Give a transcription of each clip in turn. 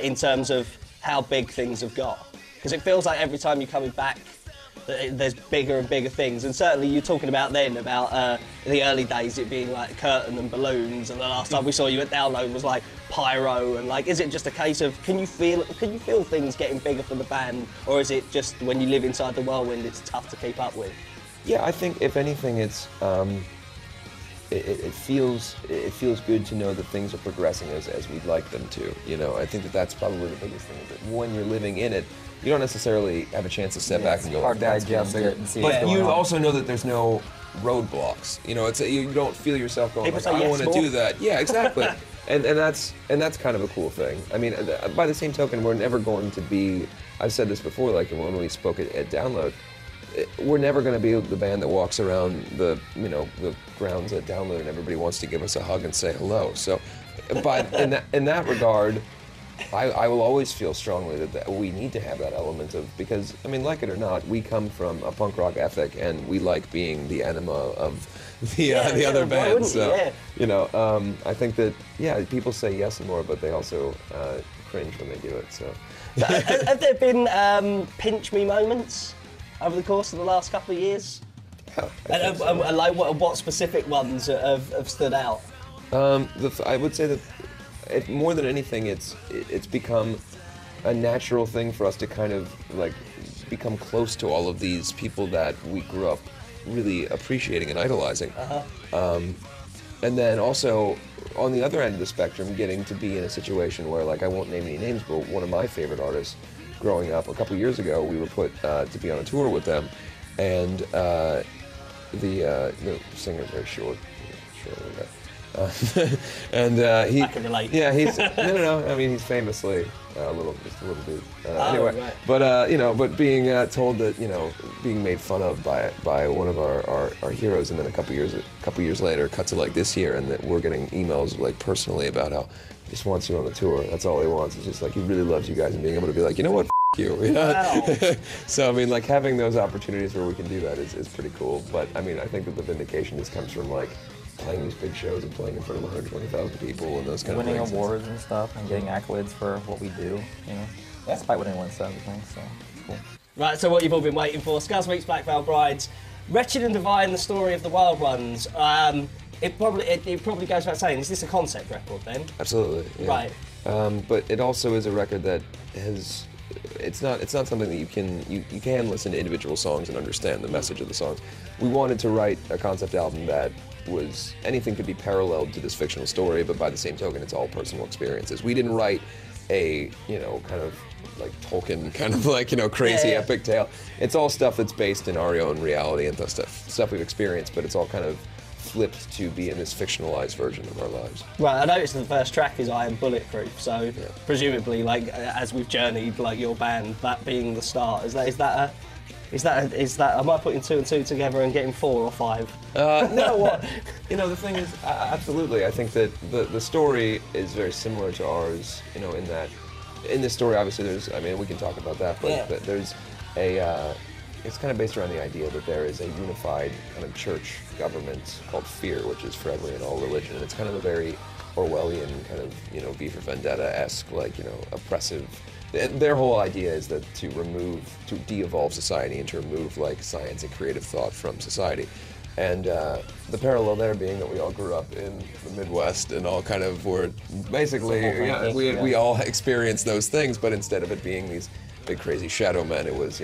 in terms of how big things have got? Because it feels like every time you're coming back, there's bigger and bigger things. And certainly you're talking about then, about the early days, it being like curtain and balloons, and the last time we saw you at Download was like pyro, and like, is it just a case of, can you feel things getting bigger for the band, or is it just when you live inside the whirlwind, it's tough to keep up with? Yeah, I think if anything, it's it feels good to know that things are progressing as we'd like them to. You know, I think that's probably the biggest thing. Is that when you're living in it, you don't necessarily have a chance to step back and go, hard to that's digest bigger. it and see But what's you going on. also know that there's no roadblocks. You know, you don't feel yourself going, like, I want to more. do that. Yeah, exactly. and that's kind of a cool thing. I mean, by the same token, we're never going to be. I've said this before, like when we spoke at Download. We're never going to be the band that walks around the grounds at Download and everybody wants to give us a hug and say hello. So, but in that regard, I will always feel strongly that we need to have that element of, because I mean, like it or not, we come from a punk rock ethic and we like being the enema of the other bands. So you know, I think that people say yes and more, but they also cringe when they do it. So, have there been pinch me moments over the course of the last couple of years? Yeah, and like what specific ones have stood out? I would say that more than anything, it's become a natural thing for us to kind of like become close to all of these people that we grew up really appreciating and idolizing. And then also, on the other end of the spectrum, getting to be in a situation where, like, I won't name any names, but one of my favorite artists growing up, a couple years ago, we were put to be on a tour with them, and the singer's very short and he. I can relate. Yeah, he's no. I mean, he's famously just a little dude. Anyway, right. But but being told that, being made fun of by one of our heroes, and then a couple years later, cut to like this year, and that we're getting emails like personally about how he just wants you on the tour. That's all he wants. It's just like he really loves you guys, and being able to be like, you know what, you. Wow. So I mean, like, having those opportunities where we can do that is pretty cool. But I mean, I think that the vindication just comes from like playing these big shows and playing in front of 120,000 people and those kind of things. Winning awards and stuff and getting accolades for what we do, despite what anyone says, I think, so it's cool. Right, so what you've all been waiting for, Scuzz meets Black Veil Brides, Wretched and Divine, the story of the Wild Ones. It probably goes without saying, is this a concept record then? Absolutely. Yeah. Right. But it also is a record that has. It's not something that you can listen to individual songs and understand the message of the songs. We wanted to write a concept album that was, anything could be paralleled to this fictional story, but by the same token, it's all personal experiences. We didn't write a, kind of like Tolkien kind of like, crazy epic tale. It's all stuff that's based in our own reality and stuff we've experienced, but it's all kind of flipped to be in this fictionalized version of our lives. Right, I noticed the first track is I Am Bulletproof, so presumably, like, as we've journeyed, like, your band, that being the start, is that, am I putting two and two together and getting 4 or 5? No, well, the thing is, absolutely. I think that the story is very similar to ours, in that, in this story, obviously, we can talk about that, but there's it's kind of based around the idea that there is a unified kind of church government called Fear, which is for every and all religion, and it's kind of a very Orwellian kind of, V for Vendetta-esque, like, oppressive. Their whole idea is that to de-evolve society and to remove, like, science and creative thought from society. And the parallel there being that we all grew up in the Midwest and all kind of were basically, we all experienced those things, but instead of it being these big crazy shadow men, it was,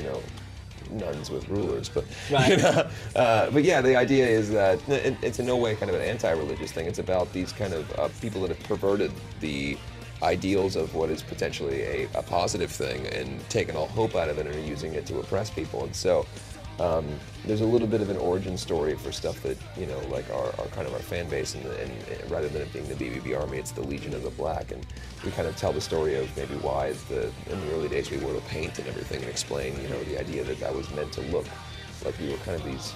nuns with rulers. But but yeah, the idea is that it's in no way kind of an anti-religious thing. It's about these kind of people that have perverted the ideals of what is potentially a positive thing and taken all hope out of it and are using it to oppress people. And so there's a little bit of an origin story for stuff that, like our kind of our fan base, and rather than it being the BBB Army, it's the Legion of the Black, and we kind of tell the story of maybe why in the early days we wore the paint and everything, and explain, the idea that was meant to look like we were kind of these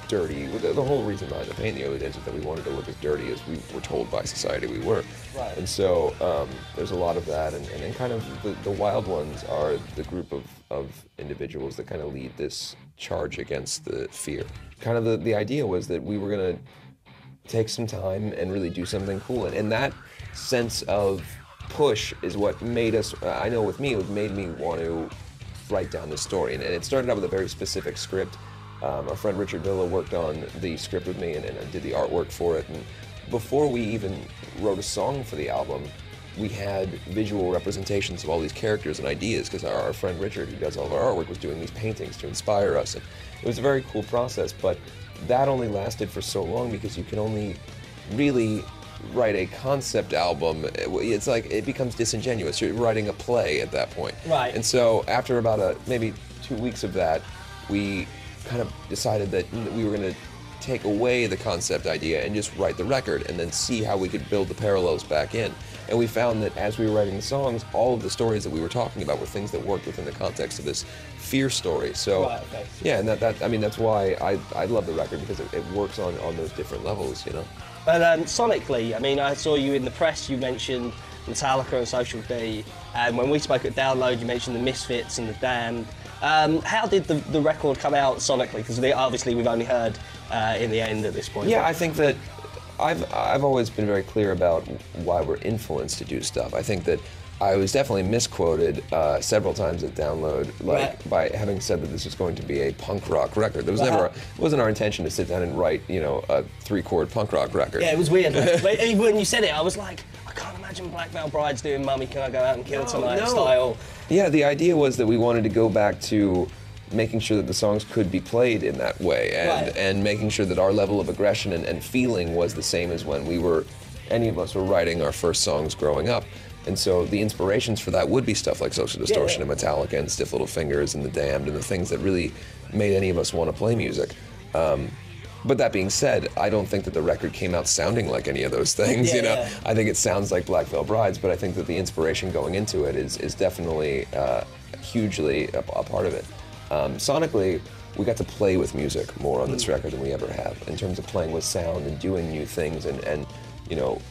dirty. The whole reason behind the paint in the early days is that we wanted to look as dirty as we were told by society we were. Right. And so there's a lot of that, and then kind of the Wild Ones are the group of individuals that kind of lead this charge against the fear. Kind of the idea was that we were going to take some time and really do something cool, and that sense of push is what made us, I know with me, it made me want to write down this story. And it started out with a very specific script. Our friend Richard Villa worked on the script with me and I did the artwork for it. And before we even wrote a song for the album, we had visual representations of all these characters and ideas because our friend Richard, who does all of our artwork, was doing these paintings to inspire us. And it was a very cool process, but that only lasted for so long because you can only really write a concept album. It's like, it becomes disingenuous. You're writing a play at that point. Right. And so after about maybe 2 weeks of that, we kind of decided that we were going to take away the concept idea and just write the record and then see how we could build the parallels back in. And we found that as we were writing the songs, all of the stories that we were talking about were things that worked within the context of this fear story. So, right, okay. yeah, and I mean, that's why I love the record, because it works on those different levels, you know. But sonically, I mean, I saw you in the press, you mentioned Metallica and Social D, and when we spoke at Download, you mentioned the Misfits and the Damned. How did the record come out sonically? Because obviously we've only heard in the end at this point. Yeah, I think that I've always been very clear about why we're influenced to do stuff. I think that I was definitely misquoted several times at Download, by having said that this was going to be a punk rock record. There was never, it wasn't our intention to sit down and write, you know, a 3-chord punk rock record. Yeah, it was weird. When you said it, I was like, I can't imagine Black Veil Bride's doing "Mummy, Can I Go Out and Kill Tonight" style. Yeah, the idea was that we wanted to go back to making sure that the songs could be played in that way, and making sure that our level of aggression and feeling was the same as when any of us were writing our first songs growing up. And so the inspirations for that would be stuff like Social Distortion and Metallica and Stiff Little Fingers and the Damned and the things that really made any of us want to play music. But that being said, I don't think that the record came out sounding like any of those things, you know? Yeah. I think it sounds like Black Veil Brides, but I think that the inspiration going into it is definitely hugely a part of it. Sonically, we got to play with music more on this record than we ever have, in terms of playing with sound and doing new things and you know.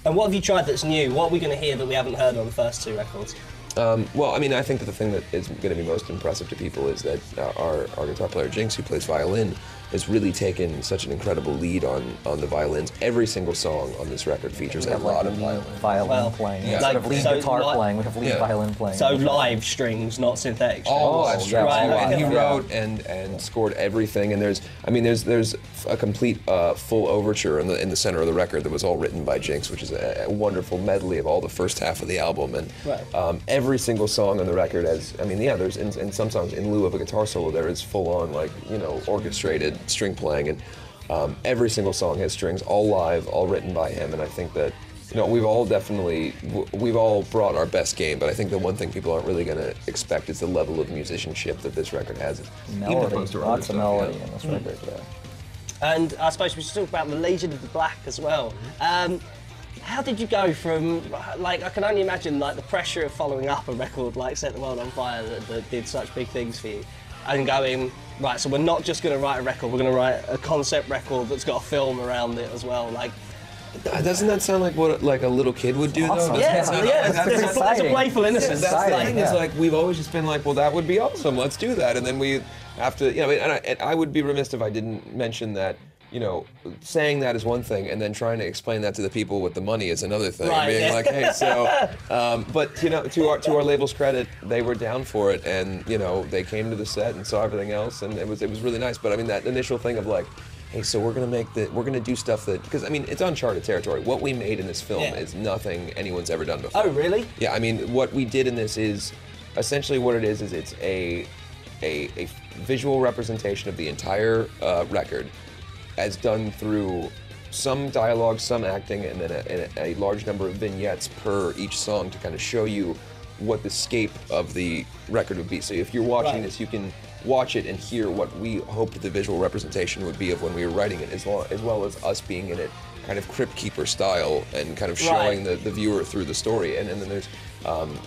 And what have you tried that's new? What are we going to hear that we haven't heard on the first 2 records? Well, I mean, I think that the thing that is going to be most impressive to people is that our guitar player Jinx, who plays violin, has really taken such an incredible lead on the violins. Every single song on this record features a lot of violin playing. Yeah. Instead of lead guitar playing, we have lead violin playing. So live strings, not synthetic strings. All live strings. Right. He wrote and scored everything, and there's a complete full overture in the center of the record that was all written by Jinx, which is a wonderful medley of all the first half of the album. And every single song on the record there's in some songs, in lieu of a guitar solo, there is full on, like, you know, orchestrated string playing, and every single song has strings, all live, all written by him. And I think that, you know, we've all brought our best game, but I think the one thing people aren't really going to expect is the level of musicianship that this record has. Melody, lots of melody in this record. And I suppose we should talk about the Legion of the Black as well. How did you go from, like, I can only imagine, like, the pressure of following up a record like Set the World on Fire that did such big things for you, and going, right, so we're not just going to write a record, we're going to write a concept record that's got a film around it as well. Like, doesn't that sound like what a little kid would do, though? Yeah, it's a playful innocence. That's the thing, is like, we've always just been like, well, that would be awesome, let's do that. And then we have to, you know, and I would be remiss if I didn't mention that, you know, saying that is one thing, and then trying to explain that to the people with the money is another thing. Right, being like, hey, so, but, you know, to our label's credit, they were down for it, and, you know, they came to the set and saw everything else, and it was really nice. But I mean, that initial thing of like, hey, so we're gonna do stuff that, because I mean, it's uncharted territory. What we made in this film is nothing anyone's ever done before. Oh, really? Yeah, I mean, what we did in this is essentially what it is it's a visual representation of the entire record, as done through some dialogue, some acting, and then a large number of vignettes per each song to kind of show you what the scape of the record would be. So if you're watching this, you can watch it and hear what we hoped the visual representation would be of when we were writing it, as well as us being in it kind of Crypt Keeper style and kind of showing the viewer through the story. And then there's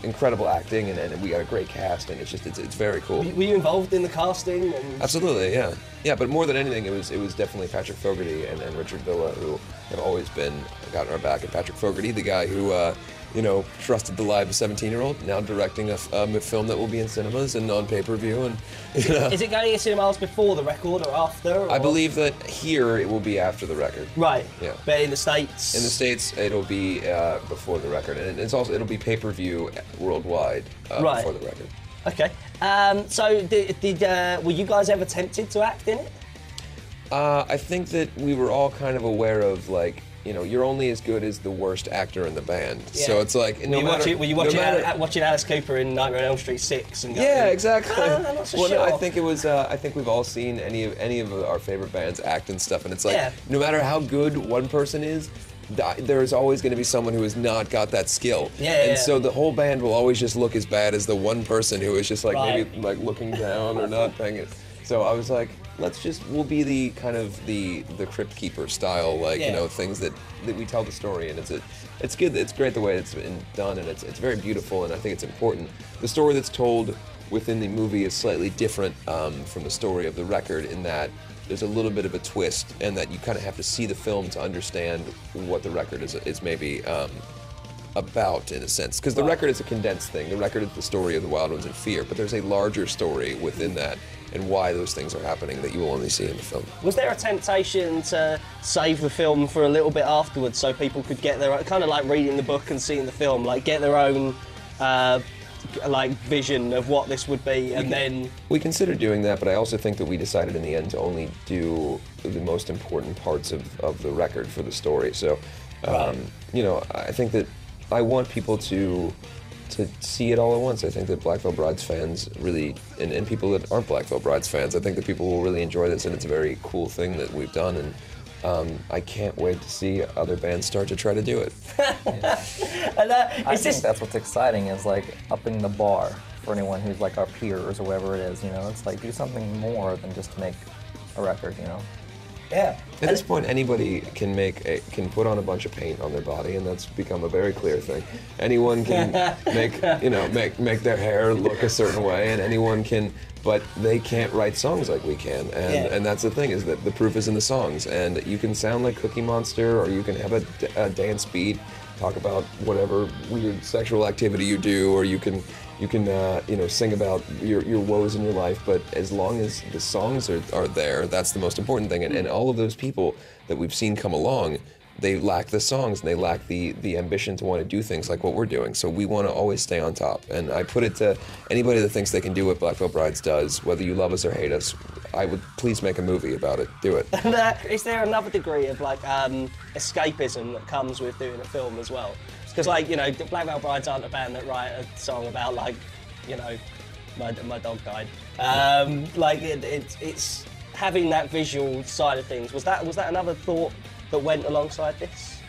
incredible acting, and we got a great cast, and it's very cool. Were you involved in the casting? Absolutely, yeah. Yeah, but more than anything, it was definitely Patrick Fogarty and Richard Villa, who have always got our back. And Patrick Fogarty, the guy who you know, trusted the live 17-year-old, now directing a film that will be in cinemas and on pay-per-view. And you know. Is it going in cinemas before the record or after? Or? I believe that here it will be after the record. Right. Yeah. But in the States? In the States, it'll be before the record, and it'll be pay-per-view worldwide before the record. Okay. So were you guys ever tempted to act in it? I think that we were all kind of aware of, like, you know, you're only as good as the worst actor in the band. Yeah. So it's like, were you watching Alice Cooper in Nightmare on Elm Street 6? And yeah, exactly. I'm not so sure. No, I think it was. I think we've all seen any of our favorite bands act and stuff, and it's like, no matter how good one person is, there's always going to be someone who has not got that skill. And so the whole band will always just look as bad as the one person who is just like maybe like looking down or not paying it. So I was like, we'll be the kind of the crypt keeper style, like, you know, things that we tell the story, and it's good, it's great the way it's been done, and it's very beautiful, and I think it's important. The story that's told within the movie is slightly different from the story of the record, in that there's a little bit of a twist, and that you kind of have to see the film to understand what the record is maybe about, in a sense, because the record is a condensed thing. The record is the story of the Wild Ones and Fear, but there's a larger story within that, and why those things are happening that you will only see in the film. Was there a temptation to save the film for a little bit afterwards so people could get their own, kind of like reading the book and seeing the film, like get their own like vision of what this would be, and then... We considered doing that, but I also think that we decided in the end to only do the most important parts of the record for the story. So, you know, I think that I want people to see it all at once. I think that Black Veil Brides fans really, and people that aren't Black Veil Brides fans, I think that people will really enjoy this, and it's a very cool thing that we've done, and I can't wait to see other bands start to try to do it. And, I think that's what's exciting, is like upping the bar for anyone who's like our peers or whatever it is, you know? It's like, do something more than just to make a record, you know? Yeah. At this point, anybody can put on a bunch of paint on their body, and that's become a very clear thing. Anyone can make their hair look a certain way, and anyone can, but they can't write songs like we can. And that's the thing, is that the proof is in the songs. And you can sound like Cookie Monster, or you can have a dance beat, talk about whatever weird sexual activity you do, or you can sing about your woes in your life, but as long as the songs are there, that's the most important thing. And all of those people that we've seen come along, they lack the songs, and they lack the ambition to want to do things like what we're doing. So we want to always stay on top. And I put it to anybody that thinks they can do what Black Veil Brides does, whether you love us or hate us, I would please make a movie about it. Do it. And is there another degree of like escapism that comes with doing a film as well? Because, like, you know, Black Veil Brides aren't a band that write a song about, like, you know, my dog died. Like, it's having that visual side of things. Was that another thought that went alongside this?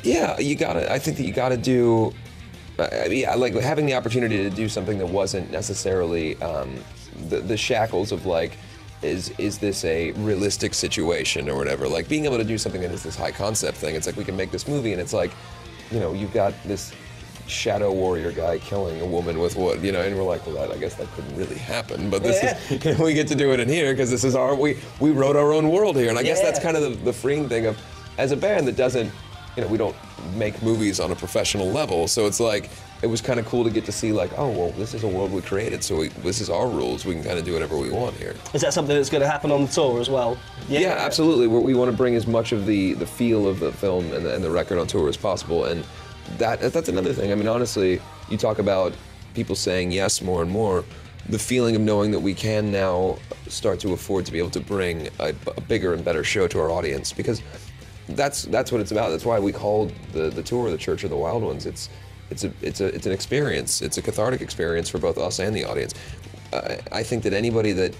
Yeah, I think that you gotta do, like having the opportunity to do something that wasn't necessarily the shackles of, like, is this a realistic situation or whatever. Like, being able to do something that is this high concept thing, it's like, we can make this movie, and it's like, you know, you've got this shadow warrior guy killing a woman with wood, you know, and we're like, well, I guess that couldn't really happen, but this is, we get to do it in here because this is we wrote our own world here, and I guess that's kind of the freeing thing of, as a band that doesn't, you know, we don't make movies on a professional level, so it's like, it was kind of cool to get to see, like, oh, well, this is a world we created, so this is our rules, we can kind of do whatever we want here. Is that something that's going to happen on the tour as well? Yeah, absolutely. We want to bring as much of the feel of the film and the record on tour as possible, and that's another thing. I mean, honestly, you talk about people saying yes more and more, the feeling of knowing that we can now start to afford to be able to bring a bigger and better show to our audience, because that's what it's about. That's why we called the tour the Church of the Wild Ones. It's an experience. It's a cathartic experience for both us and the audience. I think that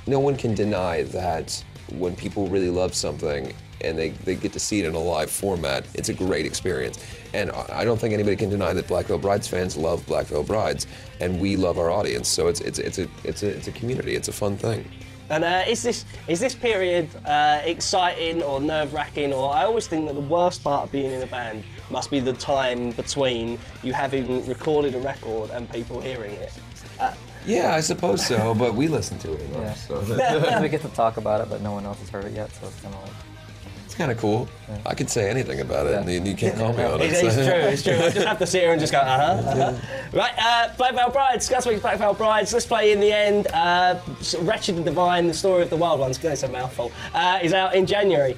no one can deny that when people really love something and they get to see it in a live format, it's a great experience. And I don't think anybody can deny that Black Veil Brides fans love Black Veil Brides, and we love our audience. So it's a community. It's a fun thing. And is this period exciting or nerve-wracking? Or I always think that the worst part of being in a band must be the time between you having recorded a record and people hearing it. Yeah, I suppose so, but we listen to it enough. Yeah. So. We get to talk about it, but no one else has heard it yet, so it's kind of like... It's kind of cool. I could say anything about it, and you can't call me on it. It's true. I just have to sit here and just go, Right, Black Veil Brides, Scuzz Week's Black Veil Brides. Let's play in the end. Wretched and Divine, the story of the wild ones. Goodness, a mouthful. Is out in January.